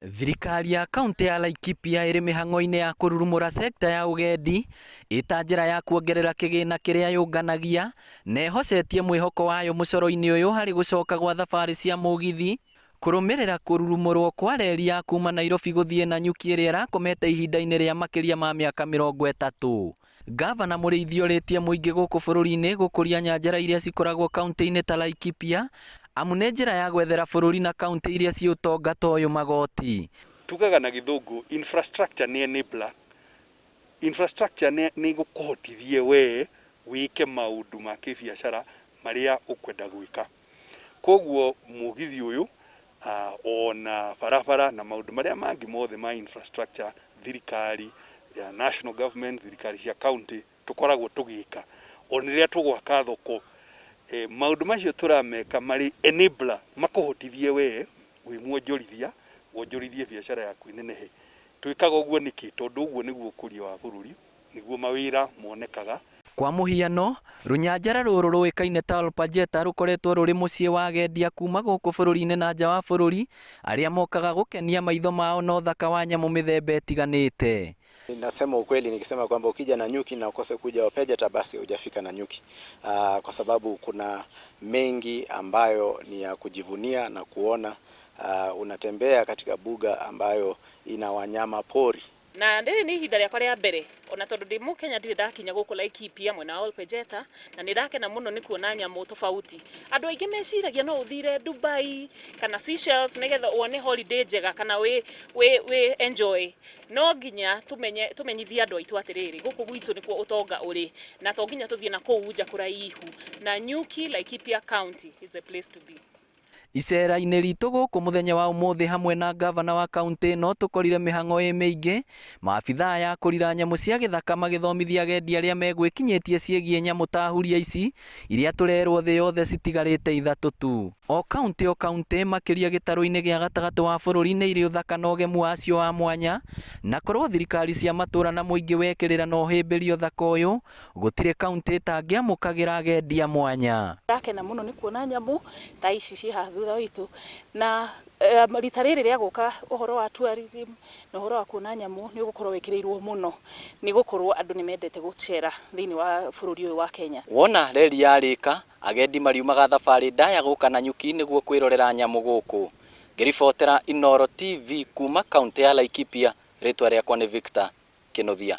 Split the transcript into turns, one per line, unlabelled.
Thirikari ya kaunti ya Laikipia ĩrĩ mĩhang'o-inĩ ya kũrurumũra sekta ya ũgendi ĩta njĩra ya kuongerera kĩgĩna kĩrĩa yũnganagia na ĩhocetie mwĩhoko wayo mũcoro-inĩ ũyũ harĩ gũcoka gwa thabarĩ cia mũgithi kũrũmĩrĩra kũrurumũrwo kwa reri ya kuma Nairobi gũthiĩ Nanyuki ĩrĩa ĩrakomete ihinda-inĩ rĩa makĩria ma mĩaka 30. Gavana Mũrĩithi orĩtie mũingĩ gũkũ bũrũri-inĩ gũkũria nyanjara iria cikoragwo kaunti-inĩ ta Laikipia amu nĩ njĩra ya gwethera bũrũri na kaunti iria ciĩ ũtonga ta ũyũ magoti.
Tugaga na gĩthũngũ infrastructure nĩ enabler. Infrastructure nĩ gũkũhotithie we wĩke maũndũ ma kĩbiacara marĩa ũkwenda gwĩka. Koguo mũgithi ũyũ ona barabara na maũndũ marĩa mangĩ mothe ma infrastructure thirikari ya national government, thirikari cia county tukoragwo tugĩka ona rĩrĩa tũgwaka thoko. Maũndũ macio tũrameka marĩ enabler makũhotithie we wĩ mwonjorithia wonjorithie biacara yaku nenehe. Twĩkaga ũguo nĩkĩ? Tondũ ũguo nĩguo ũkũria wa bũrũri, nĩguo mawĩra monekaga.
Kwa mũhiano, rũnyanjara rũrũ rũĩkaine ta Olpajeta rũkoretwo rũrĩ mũciĩ wa agendi kuma gũkũ bũrũri-inĩ na nja wa bũrũri arĩa mokaga gũkenia maitho mao na ũthaka wa nyamũ mĩthemba ĩtiganĩte.
Nasema ukweli nikisema kwamba ukija Nanyuki na ukose kuja Olpajeta basi hujafika Nanyuki, kwa sababu kuna mengi ambayo ni ya kujivunia na kuona. Unatembea katika buga ambayo ina wanyama pori.
Na ndiri ni ihinda rĩakwa rĩa mbere ona tondu ndi Mukenya ndirĩ ndakinya gũkũ Laikipia mwena wa Olpajeta na nĩ ndakena mũno nĩ kuona nyamũ tofauti. Andũ aingĩ meciragia no ũthire Dubai kana Seychelles nĩgetha wone holiday njega kana we enjoy. No nginya tumenyithie andũ aitũ atĩrĩrĩ, gũkũ gwitũ nĩkuo ũtonga ũrĩ na to nginya tũthiĩ na kũu nja kũraihu. Nanyuki, Laikipia County is a place to be.
Icera-inĩ ritũ gũkũ mũthenya wa ũmũthĩ hamwe na gavana wa kaunti no tũkorire mĩhang'o mĩingĩ, maabithaa ya kũrira nyamũ cia gĩthaka magĩthomithia agendi arĩa megwĩkinyĩtie ciĩgiĩ nyamũ ta huria ici iria tũrerwo thĩ yothe citigarĩte ithatũ tu. O kaunti makĩria gĩtarũ-inĩ gĩa gatagatĩ wa bũrũri nĩ irĩ ũthaka na ũgemu wacio wa mwanya, na korwo thirikari cia matũra na mũingĩ wekĩrĩra na ũhĩmbĩria ũthaka ũyũ, gũtirĩ kaunti ĩtangĩamũkagĩra agendi a mwanya.
Ndakena mũno nĩ kuona nyamũ ta ici ciĩ haha thutha witũ na rita rĩrĩ rĩa gũka ũhoro wa tourism na ũhoro wa kuona nyamũ nĩ ũgũkorwo wĩkĩrĩirwo mũno, nĩ gũkorwo andũ nĩ mendete gũcera thĩinĩ wa bũrũri ũyũ wa Kenya.
Wona reri yarĩka, agendi mariumaga thabarĩ ndaya gũka Nanyuki nĩguo kwĩrorera nyamũ gũkũ. Ngĩribotera Inooro TV kuma kaunti ya Laikipia, rĩtwa rĩakwa nĩ Victor Kĩnuthia.